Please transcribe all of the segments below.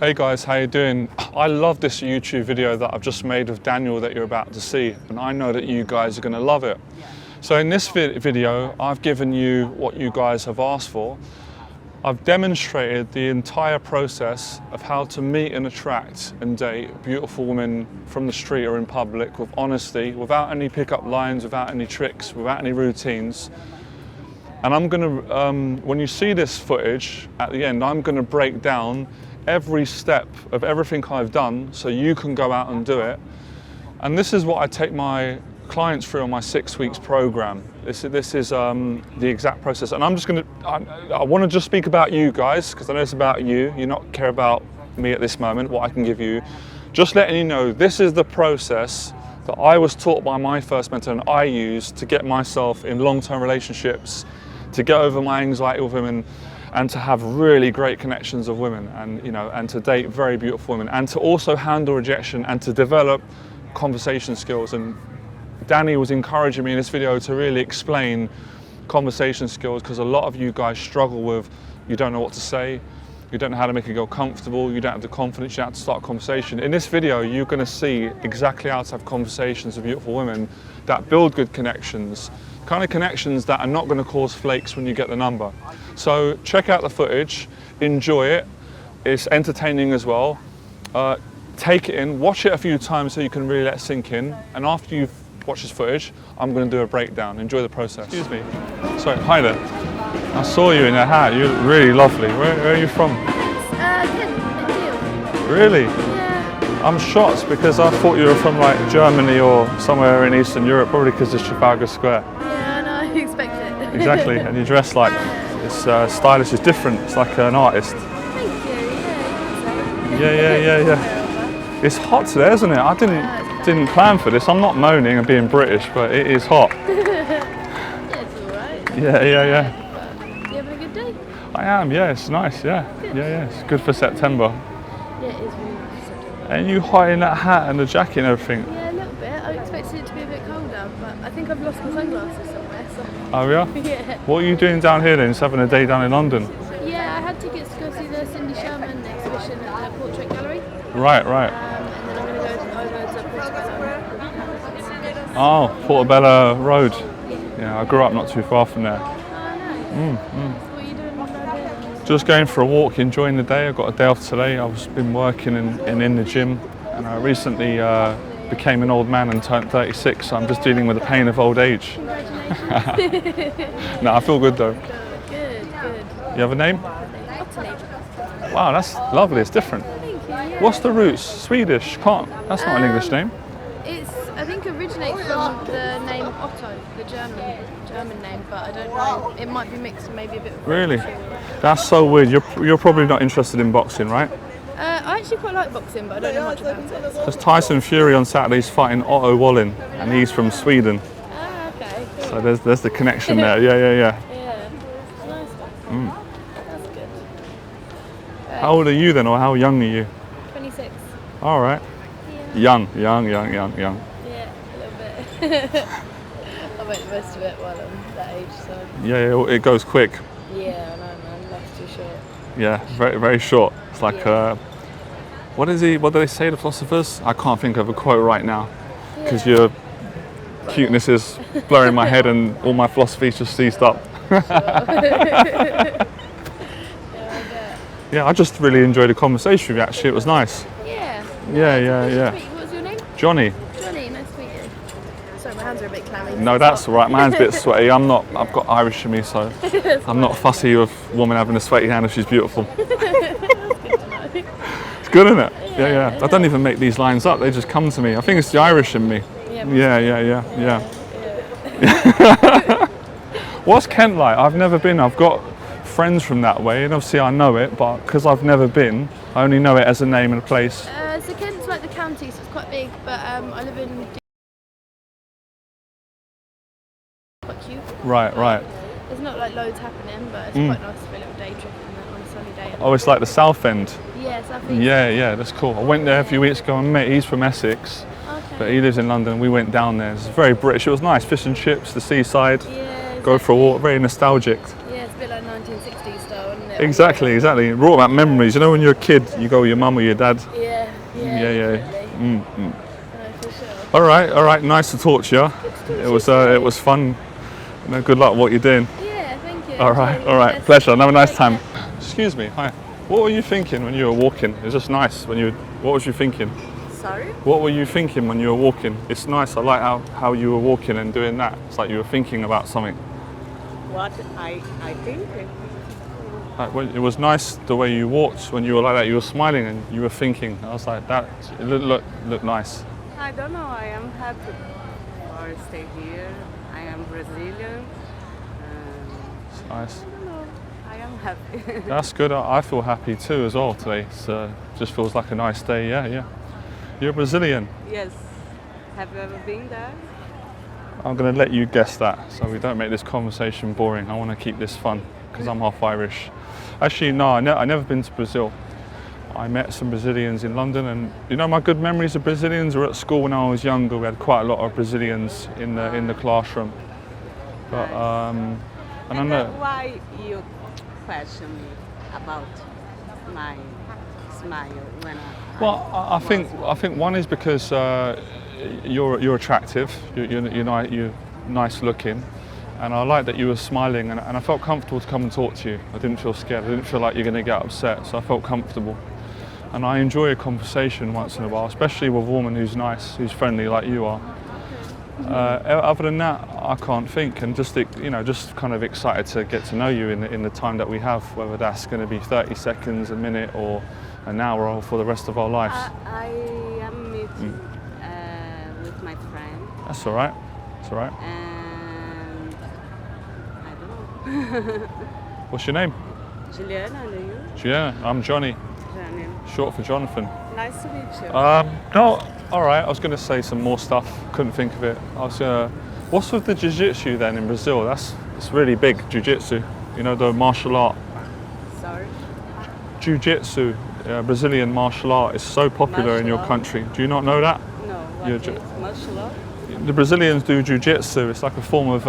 Hey guys, how you doing? I love this YouTube video that I've just made of Daniel that you're about to see, and I know that you guys are going to love it. So in this video, I've given you what you guys have asked for. I've demonstrated the entire process of how to meet and attract and date beautiful women from the street or in public with honesty, without any pickup lines, without any tricks, without any routines. And I'm going to, when you see this footage at the end, I'm going to break down every step of everything I've done so you can go out and do it. And this is what I take my clients through on my 6 weeks program. This is the exact process. And I'm just going to, I want to just speak about you guys, because I know it's about you. You not care about me at this moment, what I can give you. Just letting you know, this is the process that I was taught by my first mentor and I used to get myself in long-term relationships, to get over my anxiety with women, and to have really great connections of women, and and to date very beautiful women, and to also handle rejection and to develop conversation skills. And Danny was encouraging me in this video to really explain conversation skills, because a lot of you guys struggle with, you don't know what to say, you don't know how to make a girl comfortable, you don't have the confidence, you don't have to start a conversation. In this video, you're going to see exactly how to have conversations with beautiful women that build good connections, kind of connections that are not going to cause flakes when you get the number. So check out the footage, enjoy it, it's entertaining as well. Take it in, watch it a few times so you can really let it sink in, and after you've watched this footage, I'm going to do a breakdown. Enjoy the process. Excuse me. Sorry, hi there. I saw you in a hat, you're really lovely. Where are you from? Kent. Really? Yeah. I'm shocked because I thought you were from like Germany or somewhere in Eastern Europe, probably because it's Trafalgar Square. Yeah, no, I expect it. Exactly, and you dress like, it's stylish, it's different, it's like an artist. Thank you, Yeah. It's hot today, isn't it? I didn't plan for this. I'm not moaning and being British, but it is hot. Yeah, it's alright. Yeah. You having a good day? I am, yeah, it's nice, yeah. Good. Yeah, it's good for September. Yeah, it is really nice. And you hot in that hat and the jacket and everything. Yeah, a little bit. I expected it to be a bit colder, but I think I've lost my sunglasses somewhere, so... Oh yeah? Yeah. What are you doing down here then? Just having a day down in London? Yeah, I had tickets to go see the Cindy Sherman exhibition at the Portrait Gallery. Right. And then I'm going to go over to Portobello. Oh, Portobello Road. Yeah, I grew up not too far from there. Oh, nice. What are you doing on Just going for a walk, enjoying the day. I've got a day off today. I've been working in the gym, and I recently became an old man and turned 36, so I'm just dealing with the pain of old age. Congratulations. No, I feel good though. Good. You have a name? Utterly. Wow, that's lovely, it's different. Thank you. Yeah. What's the roots? Swedish? Can't. That's not an English name. I think originates from the name Otto, the German name, but I don't know. It might be mixed, maybe a bit of Really? French or- That's so weird. You're probably not interested in boxing, right? I actually quite like boxing, but I don't know much about it. There's Tyson Fury on Saturdays fighting Otto Wallin, and he's from Sweden. Ah, okay. Cool. So there's the connection there. Yeah. Yeah. It's nice one. That's good. How old are you then, or how young are you? 26. All right. Yeah. Young. Yeah, a little bit. I'll make the most of it while I'm that age, so. Yeah, it goes quick. Yeah, I know, man. Life's too short. Yeah, very short. It's like, what do they say, the philosophers? I can't think of a quote right now, because your cuteness is blurring my head and all my philosophy's just seized up. Yeah, I just really enjoyed the conversation with you, actually. It was nice. Yeah. Yeah. What was your name? Johnny. Johnny, nice to meet you. Sorry, my hands are a bit clammy. No, that's all right. My hand's a bit sweaty. I've got Irish in me, so I'm not fussy with a woman having a sweaty hand if she's beautiful. It's good, isn't it? Yeah. I don't even make these lines up. They just come to me. I think it's the Irish in me. Yeah. What's Kent like? I've never been. I've got friends from that way, and obviously I know it, but because I've never been, I only know it as a name and a place. So Kent's like the county, so it's quite big, but I live in quite cute. Right. There's not like loads happening, but it's quite nice for a little day trip on a sunny day. Oh, it's like the South End. Yeah, Southeast. Yeah, that's cool. I went there a few weeks ago and met, he's from Essex, but he lives in London. We went down there. It's very British. It was nice, fish and chips, the seaside. Yeah, exactly. Go for a walk, very nostalgic. Yeah, it's a bit like 1960s style, isn't it? Exactly. It brought back memories. You know, when you're a kid, you go with your mum or your dad. Yeah. Yeah. Definitely. Mm. No, for sure. All right. Nice to talk to you. It was fun. You know, good luck with what you're doing. Yeah, thank you. All right. Pleasure. Have a nice time. Excuse me. Hi. What were you thinking when you were walking? It's just nice when you. What was you thinking? Sorry? What were you thinking when you were walking? It's nice. I like how you were walking and doing that. It's like you were thinking about something. What I think? Like, well, it was nice the way you walked when you were like that. You were smiling and you were thinking. I was like, that. It looked nice. I don't know. I am happy for stay here. I am Brazilian. It's nice. I don't know. I am happy. That's good. I feel happy too as well today. It just feels like a nice day. Yeah. You're Brazilian. Yes. Have you ever been there? I'm going to let you guess that so we don't make this conversation boring. I want to keep this fun because I'm half Irish. Actually, no, I've never been to Brazil. I met some Brazilians in London, and you know, my good memories of Brazilians were at school when I was younger. We had quite a lot of Brazilians in the classroom. But I don't know. Why you question me about my smile when Well, I think one is because you're attractive. You're nice looking. And I like that you were smiling, and I felt comfortable to come and talk to you. I didn't feel scared. I didn't feel like you're going to get upset, so I felt comfortable. And I enjoy a conversation once in a while, especially with a woman who's nice, who's friendly like you are. Other than that, I can't think, and just kind of excited to get to know you in the time that we have, whether that's going to be 30 seconds, a minute, or an hour, or for the rest of our lives. I am meeting with my friend. That's all right. And I don't know. What's your name? Juliana, and you? Juliana. I'm Johnny, Johnny. short for Jonathan. Nice to meet you. No, all right. I was going to say some more stuff. Couldn't think of it. What's with the jiu-jitsu then in Brazil? It's really big, jiu-jitsu. You know, the martial art. Sorry? Jiu-jitsu, Brazilian martial art, is so popular in your Martial art? country. Do you not know that? No, what You're is martial art? The Brazilians do jiu-jitsu. It's like a form of,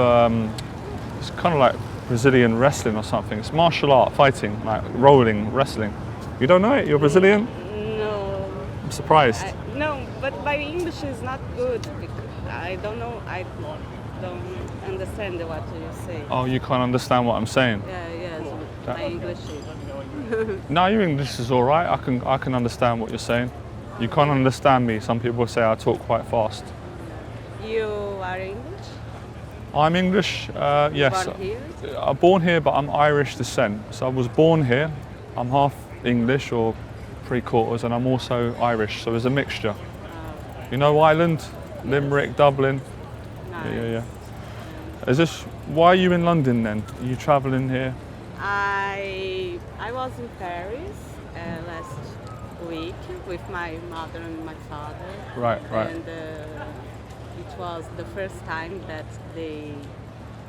it's kind of like Brazilian wrestling or something. It's martial art, fighting, like rolling, wrestling. You don't know it? You're Brazilian? No. I'm surprised. No, but my English is not good. Because I don't know. I don't understand what you say. Oh, you can't understand what I'm saying? Yes, my English is. No, your English is all right. I can understand what you're saying. You can't understand me. Some people say I talk quite fast. You are English? I'm English, yes. Born here? I'm born here, but I'm Irish descent. So I was born here. I'm half English or 3/4, and I'm also Irish. So there's a mixture. You know Ireland, Limerick, Dublin. Nice. Yeah. Why are you in London then? Are you travelling here? I was in Paris last week with my mother and my father. Right. And it was the first time that they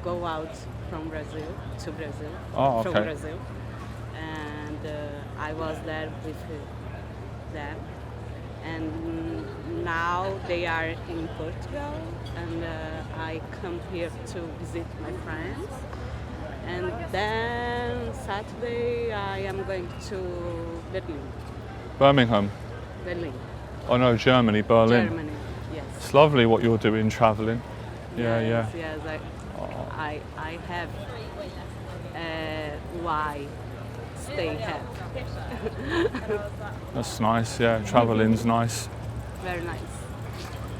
go out from Brazil to Brazil. Oh, okay. From Brazil. And I was there with them. And now they are in Portugal, and I come here to visit my friends. And then Saturday I am going to Berlin. Birmingham? Berlin. Oh no, Germany, Berlin. Germany, yes. It's lovely what you're doing travelling. Yes, I have why stay happy. That's nice, yeah. Travelling's nice. Very nice.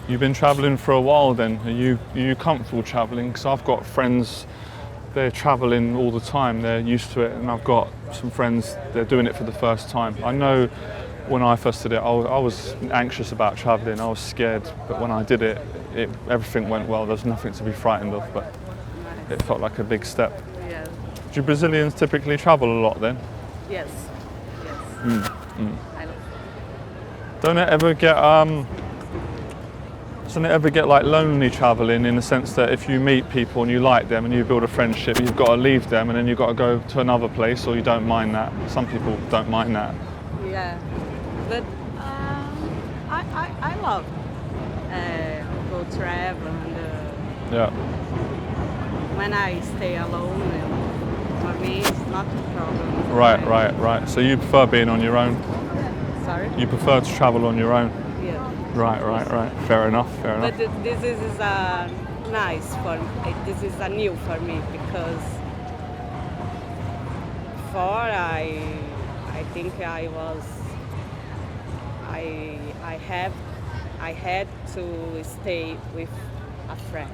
You've been travelling for a while then. Are you comfortable travelling? Because I've got friends, they're travelling all the time. They're used to it, and I've got some friends, they're doing it for the first time. I know when I first did it, I was anxious about travelling. I was scared, but when I did it, everything went well. There's nothing to be frightened of, but it felt like a big step. Yeah. Do Brazilians typically travel a lot then? Yes. I love Don't it ever get like lonely travelling, in the sense that if you meet people and you like them and you build a friendship, you've got to leave them and then you've got to go to another place, or you don't mind that? Some people don't mind that. Yeah, but I love go travel and Yeah. when I stay alone and me, it's not a problem. Right. So you prefer being on your own? Sorry? You prefer to travel on your own? Yeah. Right. Fair enough. But this is nice for me. This is a new for me because before I think I had to stay with a friend,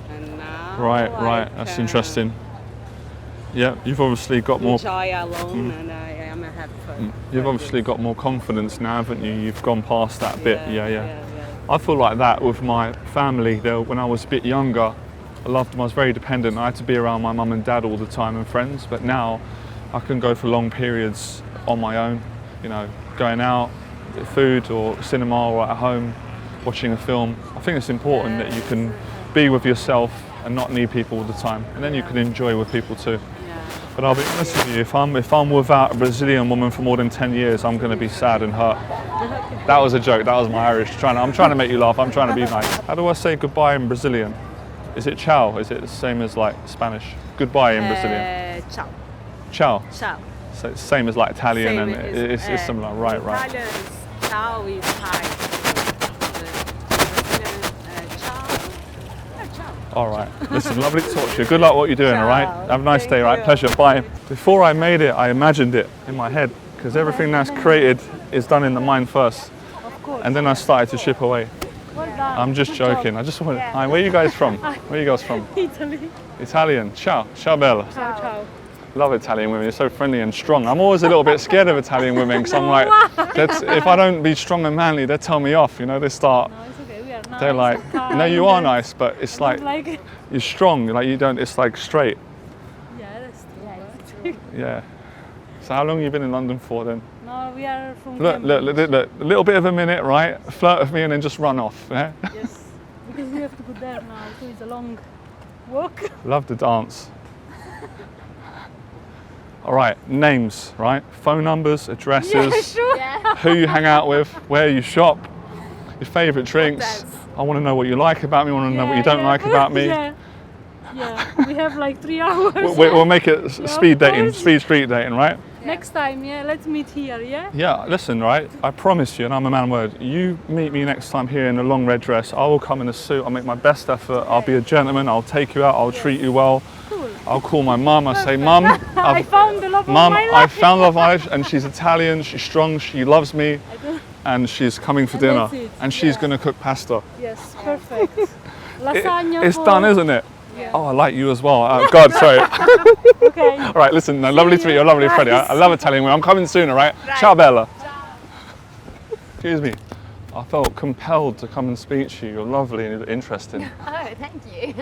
and now Right. That's interesting. Yeah, you've obviously got more. Enjoy alone, and I am happy for. You've obviously got more confidence now, haven't you? You've gone past that bit. Yeah. Yeah. I feel like that with my family. When I was a bit younger, I loved them. I was very dependent. I had to be around my mum and dad all the time and friends. But now, I can go for long periods on my own. You know, going out, food or cinema or at home, watching a film. I think it's important that you can be with yourself and not need people all the time, and then you can enjoy with people too. But I'll be honest with you, if I'm without a Brazilian woman for more than 10 years, I'm going to be sad and hurt. That was a joke. That was my Irish. I'm trying to make you laugh. I'm trying to be nice. How do I say goodbye in Brazilian? Is it ciao? Is it the same as like Spanish? Goodbye in Brazilian. Ciao. Ciao. Ciao. So it's same as like Italian, Same and it's similar. Right. Italian ciao is hi. All right. Listen, lovely to talk to you. Good luck what you're doing, all right? Have a nice Thank day, all right? you. Pleasure. Bye. Before I made it, I imagined it in my head because everything that's created is done in the mind first. Of course. And then I started to chip away. Well done. I'm just joking. I just wanted. Hi, where are you guys from? Where are you guys from? Italy. Italian. Ciao. Ciao bella. Ciao. Love Italian women. You're so friendly and strong. I'm always a little bit scared of Italian women because I'm like, if I don't be strong and manly, they tell me off. You know, they start. No, it's okay. We are nice. They're like, no, you are nice, but it's like Like, you're strong. Like you don't. It's like straight. yeah, that's true. Yeah. So how long have you been in London for then? No, we are from Look, a little bit of a minute, right? Flirt with me and then just run off. Yeah? Yes, because we have to go there now, so it's a long walk. Love to dance. All right, names, right? Phone numbers, addresses, Yeah, sure. Yeah. who you hang out with, where you shop, your favourite drinks. I want to know what you like about me. I want to know what you don't like about me. Yeah, we have like 3 hours. We'll make it speed dating, course. street dating, right? Next time, let's meet here, yeah? Yeah, listen, right? I promise you, and I'm a man of word, you meet me next time here in a long red dress, I will come in a suit, I'll make my best effort, I'll be a gentleman, I'll take you out, I'll treat you well. Cool. I'll call my mum, I say, Mum, I found the love of Mum, my life. I found love of my life, and she's Italian, she's strong, she loves me, and she's coming for dinner, that's it, and she's going to cook pasta. Yes, perfect. Lasagna. It's done, isn't it? Yeah. Oh, I like you as well. Oh, God, sorry. Okay. All right, listen, no, lovely to meet you, lovely Freddie. I love Italian women. I'm coming sooner, right? Ciao, Bella. Excuse me. I felt compelled to come and speak to you. You're lovely and interesting. Oh, thank you.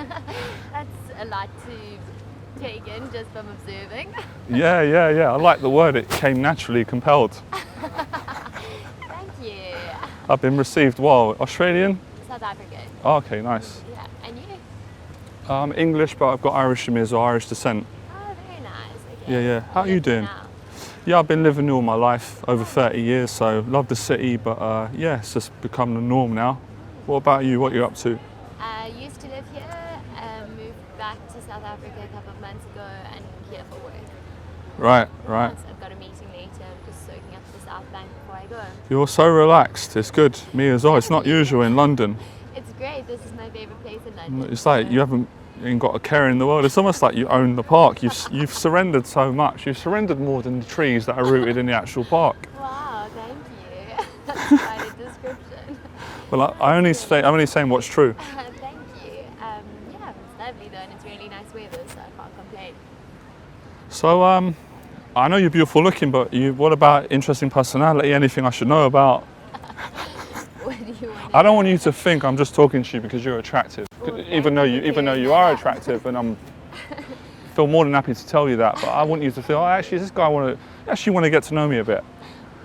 That's a lot to take in just from observing. Yeah. I like the word. It came naturally, compelled. Thank you. I've been received well. Australian? South African. Oh, okay, nice. Yeah. And you? I'm English, but I've got Irish in me as well, Irish descent. Oh, very nice. Okay. Yeah. How are you doing? Now? Yeah, I've been living all my life, over 30 years, so love the city, but it's just become the norm now. What about you? What are you up to? I used to live here, moved back to South Africa a couple of months ago and here for work. Right. So I've got a meeting later. I'm just soaking up the South Bank before I go. You're so relaxed. It's good. Me as well. It's not usual in London. It's great. This is my favourite place in London. It's like you ain't got a care in the world. It's almost like you own the park. You've surrendered so much. You've surrendered more than the trees that are rooted in the actual park. Wow, thank you. That's quite a description. Well, I'm only saying what's true. Thank you. Yeah, it's lovely though, and it's really nice weather, so I can't complain. So, I know you're beautiful looking, but what about interesting personality? Anything I should know about? What do you want? I don't want you to think I'm just talking to you because you're attractive. Even though you are attractive, and I'm feel more than happy to tell you that. But I want you to feel, oh, actually, this guy want to get to know me a bit.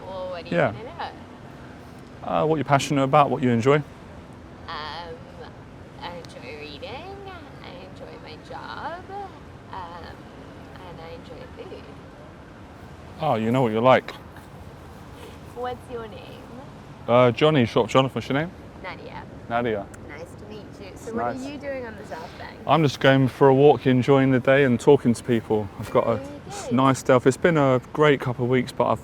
Well, what do you want to know? What you're passionate about, what you enjoy. I enjoy reading, I enjoy my job, and I enjoy food. Oh, you know what you like. What's your name? Johnny, short for Jonathan, what's your name? Nadia. Nadia. Nice to meet you. So Nice. what are you doing on the South Bank? I'm just going for a walk, enjoying the day and talking to people. I've got a Very good. nice day off. It's been a great couple of weeks, but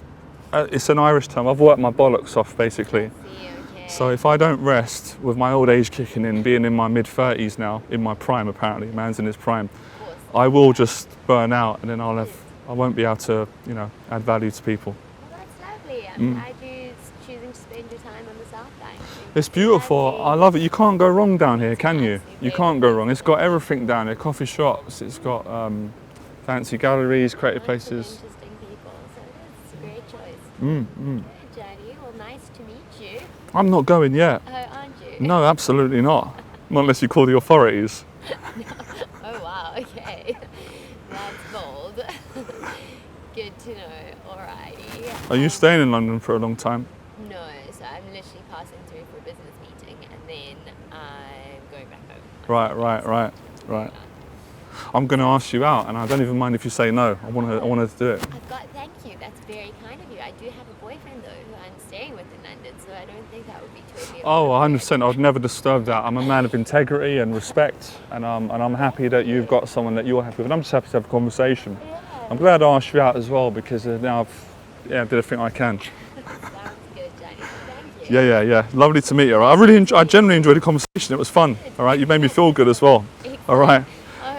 it's an Irish term. I've worked my bollocks off basically. See, okay. So if I don't rest, with my old age kicking in, being in my mid-30s now, in my prime apparently, man's in his prime, Of course. I will just burn out, and then I won't be able to, add value to people. Well, that's lovely. I'm glad you're choosing to spend your time on the South Bank. It's beautiful. I love it. You can't go wrong down here, can you? You can't go wrong. It's got everything down here. Coffee shops. It's got fancy galleries, creative places. Interesting people, so it's a great choice. Mm. Johnny, well, nice to meet you. I'm not going yet. Oh, aren't you? No, absolutely not. Not unless you call the authorities. Oh, wow, okay. That's bold. Good to know. Alrighty. Are you staying in London for a long time? No, so I'm literally passing through for a business meeting and then I'm going back home. Right. I'm going to ask you out, and I don't even mind if you say no. I want to do it. Thank you, that's very kind of you. I do have a boyfriend though who I'm staying with in London, so I don't think that would be totally Oh, appropriate. 100%. I'd never disturb that. I'm a man of integrity and respect, and I'm happy that you've got someone that you're happy with. And I'm just happy to have a conversation. Yeah. I'm glad I asked you out as well, because now I did everything I can. Sounds good, Johnny. Thank you. Yeah. Lovely to meet you. I genuinely enjoyed the conversation. It was fun. All right, you made me feel good as well. All right.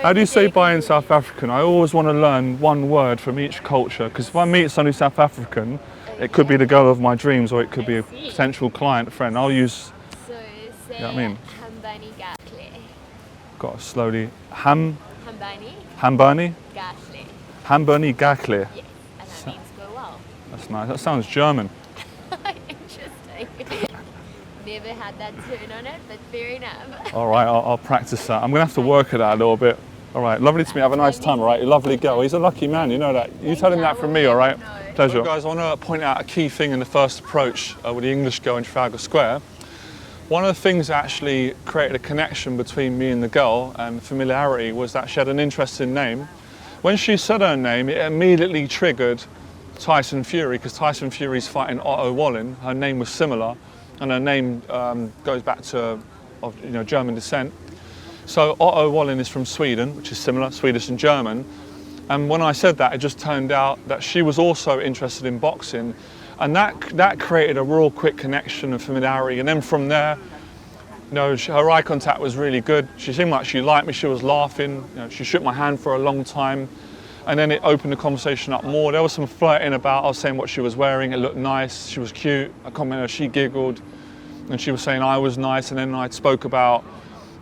How do you say bye in South African? I always want to learn one word from each culture, because if I meet somebody South African, it could be the girl of my dreams, or it could be a potential client friend. I'll use. So say Yeah, I mean- Hambani Gashle. Got to slowly. Hambani Hambani, Gashle. Hambani Gakle. Yes, and that means go well. That's nice. That sounds German. Interesting. Never had that turn on it, but fair enough. All right, I'll practice that. I'm gonna have to work at that a little bit. All right, lovely to meet you. Have a nice time. All right, lovely girl. He's a lucky man. You know that. You tell him that from me. All right. Pleasure. So guys, I want to point out a key thing in the first approach with the English girl in Trafalgar Square. One of the things that actually created a connection between me and the girl and familiarity was that she had an interesting name. When she said her name, it immediately triggered Tyson Fury, because Tyson Fury's fighting Otto Wallin. Her name was similar, and her name goes back to German descent. So Otto Wallin is from Sweden, which is similar, Swedish and German. And when I said that, it just turned out that she was also interested in boxing. And that created a real quick connection and familiarity. And then from there, her eye contact was really good. She seemed like she liked me, she was laughing. She shook my hand for a long time. And then it opened the conversation up more. There was some flirting about, I was saying what she was wearing, it looked nice, she was cute. I commented, she giggled. And she was saying I was nice. And then I spoke about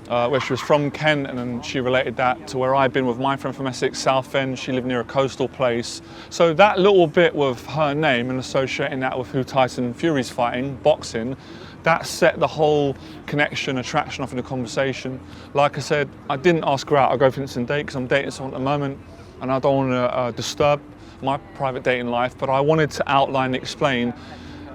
where she was from, Kent, and then she related that to where I'd been with my friend from Essex, Southend. She lived near a coastal place. So that little bit with her name and associating that with who Tyson Fury's fighting, boxing, that set the whole connection, attraction off in the conversation. Like I said, I didn't ask her out. I go for an instant date because I'm dating someone at the moment, and I don't want to disturb my private dating life, but I wanted to outline and explain,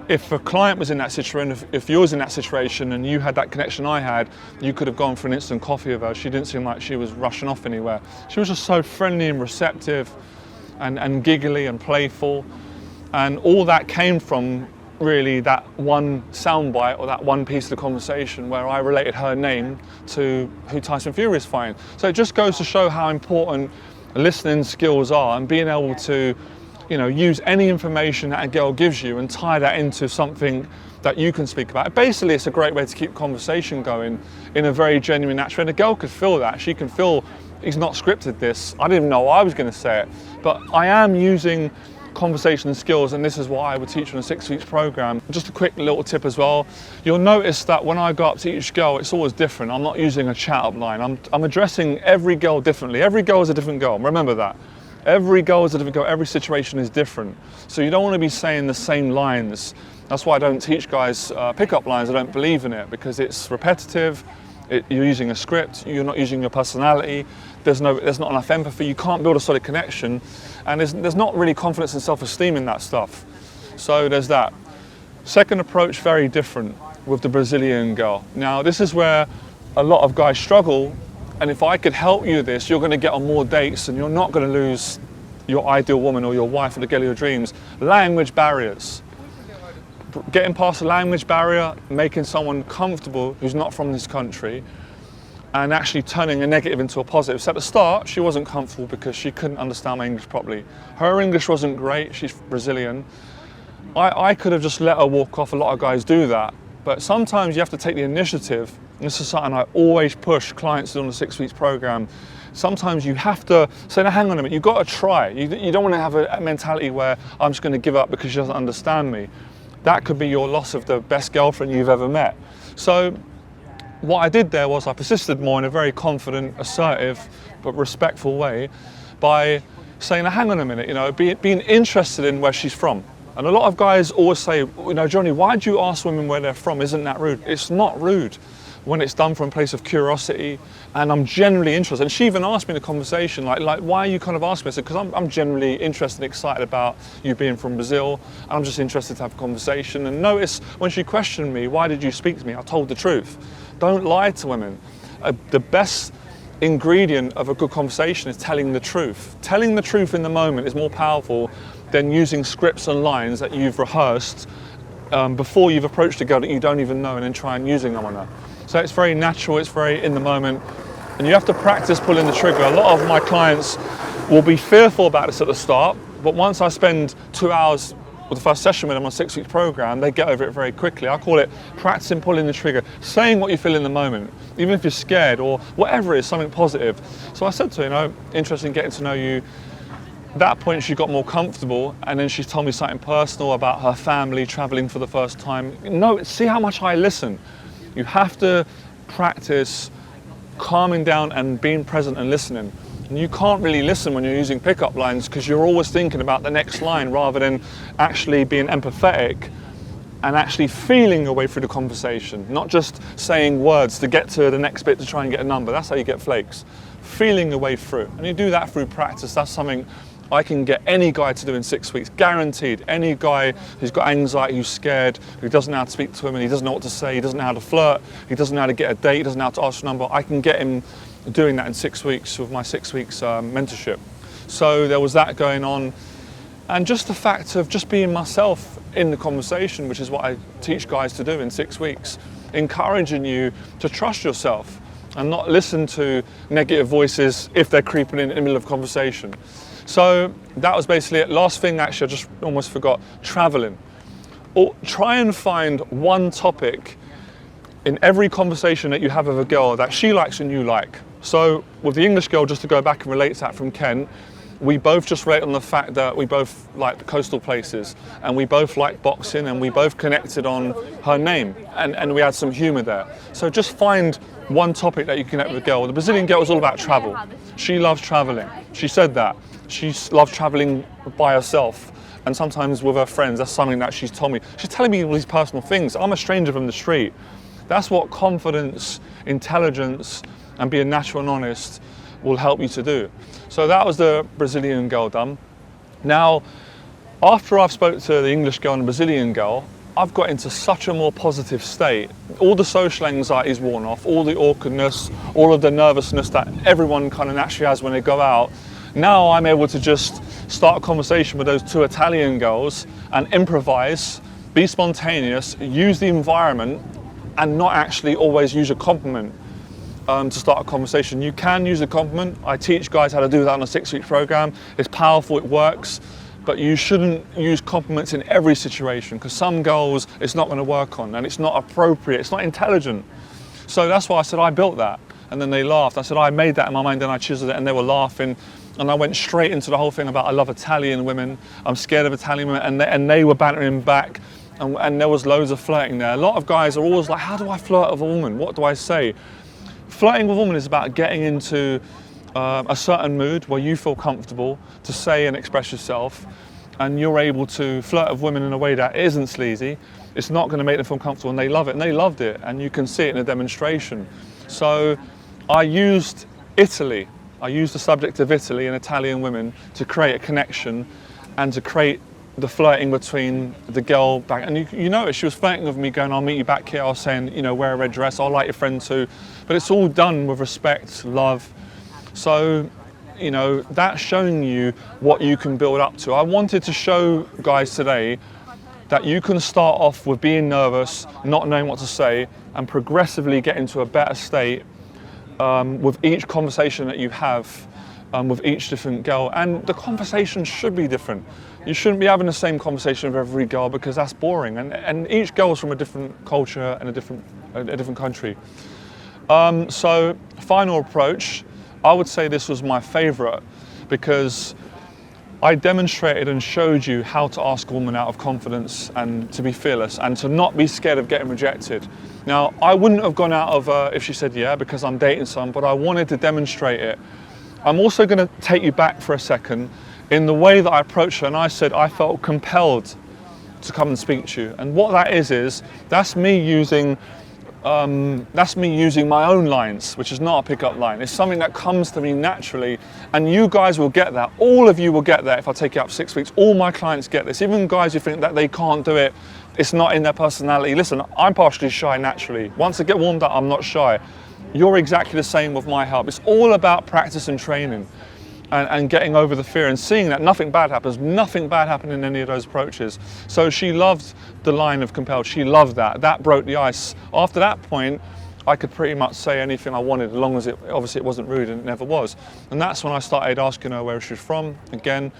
if a client was in that situation, if you was in that situation and you had that connection I had, you could have gone for an instant coffee with her. She didn't seem like she was rushing off anywhere. She was just so friendly and receptive and giggly and playful. And all that came from really that one soundbite or that one piece of the conversation where I related her name to who Tyson Fury is fighting. So it just goes to show how important listening skills are, and being able to use any information that a girl gives you and tie that into something that you can speak about. Basically, it's a great way to keep conversation going in a very genuine, natural. And a girl could feel that. She can feel he's not scripted this. I didn't even know I was going to say it, but I am using conversation skills, and this is why I would teach on a 6 weeks program. Just a quick little tip as well. You'll notice that when I go up to each girl, it's always different. I'm not using a chat up line. I'm addressing every girl differently. Every girl is a different girl. Remember that. Every girl is a different girl, every situation is different. So you don't want to be saying the same lines. That's why I don't teach guys pick-up lines. I don't believe in it, because it's repetitive. You're using a script, you're not using your personality, there's not enough empathy, you can't build a solid connection, and there's not really confidence and self-esteem in that stuff. So there's that. Second approach, very different with the Brazilian girl. Now this is where a lot of guys struggle. And if I could help you with this, you're going to get on more dates and you're not going to lose your ideal woman or your wife or the girl of your dreams. Language barriers. Getting past the language barrier, making someone comfortable who's not from this country, and actually turning a negative into a positive. So at the start, she wasn't comfortable because she couldn't understand my English properly. Her English wasn't great, she's Brazilian. I could have just let her walk off, a lot of guys do that. But sometimes you have to take the initiative, and this is something I always push clients to do on the 6 weeks program. Sometimes you have to say, no, hang on a minute, you've got to try. You don't want to have a mentality where I'm just going to give up because she doesn't understand me. That could be your loss of the best girlfriend you've ever met. So what I did there was I persisted more in a very confident, assertive, but respectful way by saying, now, hang on a minute, being interested in where she's from. And a lot of guys always say, Johnny, why do you ask women where they're from? Isn't that rude? It's not rude when it's done from a place of curiosity, and I'm generally interested. And she even asked me in the conversation, like, why are you kind of asking me? I said, because I'm generally interested and excited about you being from Brazil, and I'm just interested to have a conversation. And notice when she questioned me, why did you speak to me? I told the truth. Don't lie to women. The best ingredient of a good conversation is telling the truth. Telling the truth in the moment is more powerful than using scripts and lines that you've rehearsed before you've approached a girl that you don't even know and then try and using them on her. So it's very natural, it's very in the moment, and you have to practice pulling the trigger. A lot of my clients will be fearful about this at the start, but once I spend 2 hours with the first session with them on a 6 week program, they get over it very quickly. I call it practicing pulling the trigger, saying what you feel in the moment, even if you're scared or whatever it is, something positive. So I said to her, interested in getting to know you. At that point she got more comfortable, and then she told me something personal about her family traveling for the first time. See how much I listen. You have to practice calming down and being present and listening. And you can't really listen when you're using pickup lines because you're always thinking about the next line rather than actually being empathetic and actually feeling your way through the conversation, not just saying words to get to the next bit to try and get a number. That's how you get flakes. Feeling your way through. And you do that through practice. That's something I can get any guy to do in 6 weeks, guaranteed. Any guy who's got anxiety, who's scared, who doesn't know how to speak to women, he doesn't know what to say, he doesn't know how to flirt, he doesn't know how to get a date, he doesn't know how to ask for a number, I can get him doing that in 6 weeks with my 6 weeks mentorship. So there was that going on. And just the fact of just being myself in the conversation, which is what I teach guys to do in 6 weeks, encouraging you to trust yourself and not listen to negative voices if they're creeping in the middle of conversation. So that was basically it. Last thing, actually, I just almost forgot, traveling. Or try and find one topic in every conversation that you have with a girl that she likes and you like. So with the English girl, just to go back and relate to that from Kent, we both just relate on the fact that we both like the coastal places and we both like boxing and we both connected on her name and we had some humour there. So just find one topic that you connect with a girl. The Brazilian girl was all about travel. She loves travelling. She said that. She loves travelling by herself and sometimes with her friends. That's something that she's told me. She's telling me all these personal things. I'm a stranger from the street. That's what confidence, intelligence, and being natural and honest will help you to do. So that was the Brazilian girl done. Now, after I've spoke to the English girl and the Brazilian girl, I've got into such a more positive state. All the social anxiety is worn off, all the awkwardness, all of the nervousness that everyone kind of naturally has when they go out. Now I'm able to just start a conversation with those two Italian girls and improvise, be spontaneous, use the environment, and not actually always use a compliment to start a conversation. You can use a compliment. I teach guys how to do that on a 6 week program. It's powerful, it works, but you shouldn't use compliments in every situation because some girls it's not going to work on and it's not appropriate, it's not intelligent. So that's why I said I built that. And then they laughed. I said I made that in my mind and I chiseled it and they were laughing. And I went straight into the whole thing about I love Italian women, I'm scared of Italian women, and they were bantering back. And there was loads of flirting there. A lot of guys are always like, how do I flirt with a woman? What do I say? Flirting with a woman is about getting into a certain mood where you feel comfortable to say and express yourself, and you're able to flirt with women in a way that isn't sleazy. It's not going to make them feel comfortable, and they love it, and they loved it, and you can see it in a demonstration. So I used Italy. I used the subject of Italy and Italian women to create a connection and to create the flirting between the girl back, and you notice she was flirting with me going, I'll meet you back here, I was saying, wear a red dress, I'll like your friend too, but it's all done with respect, love. So, that's showing you what you can build up to. I wanted to show guys today that you can start off with being nervous, not knowing what to say, and progressively get into a better state with each conversation that you have with each different girl, and the conversation should be different. You shouldn't be having the same conversation with every girl because that's boring, and each girl is from a different culture and a different country. So final approach, I would say this was my favorite because I demonstrated and showed you how to ask a woman out of confidence and to be fearless and to not be scared of getting rejected. Now, I wouldn't have gone out of if she said yeah because I'm dating someone, but I wanted to demonstrate it. I'm also going to take you back for a second in the way that I approached her, and I said I felt compelled to come and speak to you. And what that is that's me using my own lines, which is not a pickup line. It's something that comes to me naturally, and you guys will get that. All of you will get that if I take you out for 6 weeks. All my clients get this. Even guys who think that they can't do it, it's not in their personality. Listen, I'm partially shy naturally. Once I get warmed up, I'm not shy. You're exactly the same with my help. It's all about practice and training and getting over the fear and seeing that nothing bad happens. Nothing bad happened in any of those approaches. So she loved the line of compelled. She loved that. That broke the ice. After that point, I could pretty much say anything I wanted, as long as obviously it wasn't rude, and it never was. And that's when I started asking her where she was from. Again,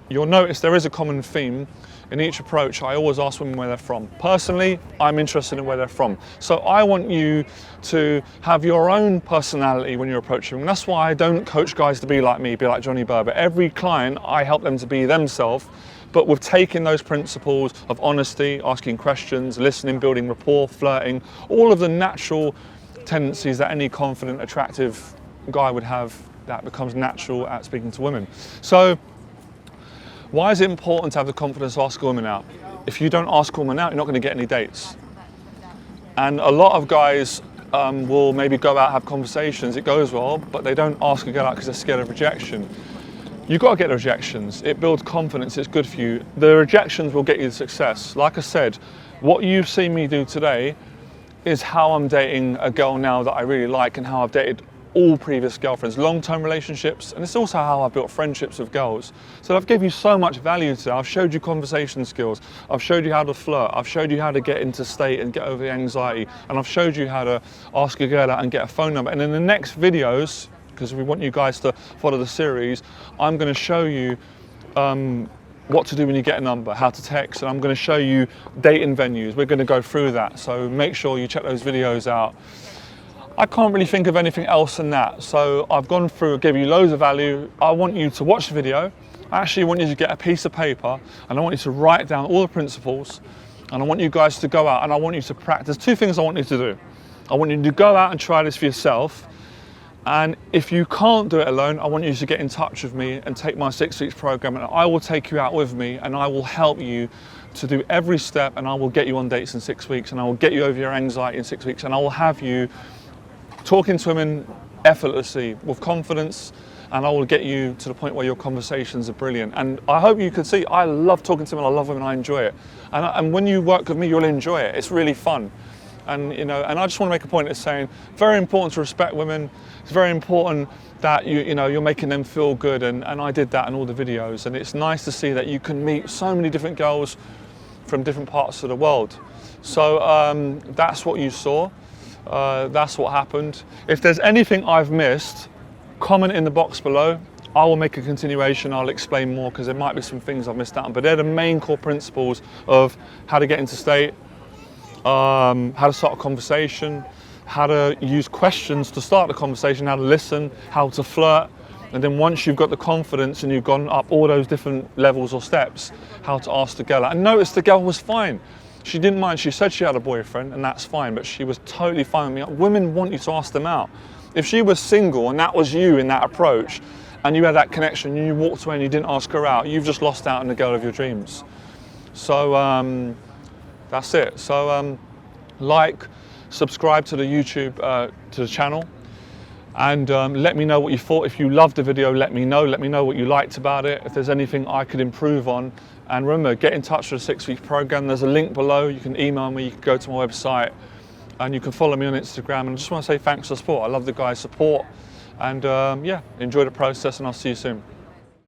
you'll notice there is a common theme. In each approach, I always ask women where they're from. Personally, I'm interested in where they're from. So I want you to have your own personality when you're approaching them. And that's why I don't coach guys to be like me, be like Johnny Berba. Every client, I help them to be themselves, but with taking those principles of honesty, asking questions, listening, building rapport, flirting, all of the natural tendencies that any confident, attractive guy would have, that becomes natural at speaking to women. So, why is it important to have the confidence to ask a woman out? If you don't ask a woman out, you're not going to get any dates. And a lot of guys will maybe go out, have conversations, it goes well, but they don't ask a girl out because they're scared of rejection. You've got to get the rejections. It builds confidence, it's good for you. The rejections will get you the success. Like I said, what you've seen me do today is how I'm dating a girl now that I really like, and how I've dated all previous girlfriends, long-term relationships, and it's also how I built friendships with girls. So I've given you so much value today. I've showed you conversation skills, I've showed you how to flirt, I've showed you how to get into state and get over the anxiety, and I've showed you how to ask a girl out and get a phone number. And in the next videos, because we want you guys to follow the series, I'm going to show you what to do when you get a number, how to text, and I'm going to show you dating venues. We're going to go through that, so make sure you check those videos out. I can't really think of anything else than that. So I've gone through, gave you loads of value. I want you to watch the video. I actually want you to get a piece of paper, and I want you to write down all the principles, and I want you guys to go out and I want you to practice. Two things I want you to do. I want you to go out and try this for yourself. And if you can't do it alone, I want you to get in touch with me and take my 6 weeks program, and I will take you out with me, and I will help you to do every step, and I will get you on dates in 6 weeks, and I will get you over your anxiety in 6 weeks, and I will have you talking to women effortlessly with confidence, and I will get you to the point where your conversations are brilliant. And I hope you can see, I love talking to women, I love women, I enjoy it. And when you work with me, you'll enjoy it. It's really fun. And you know, and I just want to make a point of saying, very important to respect women. It's very important that you're making them feel good, and I did that in all the videos. And it's nice to see that you can meet so many different girls from different parts of the world. So that's what you saw. That's what happened. If there's anything I've missed, comment in the box below. I will make a continuation, I'll explain more, because there might be some things I've missed out on, but they're the main core principles of how to get into state, how to start a conversation, how to use questions to start the conversation, how to listen, how to flirt, and then once you've got the confidence and you've gone up all those different levels or steps, how to ask the girl out. And notice the girl was fine. She didn't mind. She said she had a boyfriend, and that's fine, but she was totally fine with me. Women want you to ask them out. If she was single and that was you in that approach, and you had that connection, and you walked away and you didn't ask her out, you've just lost out on the girl of your dreams. So that's it. So like, subscribe to the YouTube, to the channel, and let me know what you thought. If you loved the video, let me know. Let me know what you liked about it. If there's anything I could improve on. And remember, get in touch with the 6 week program. There's a link below. You can email me, you can go to my website, and you can follow me on Instagram. And I just want to say thanks for the support. I love the guys' support. And yeah, enjoy the process, and I'll see you soon.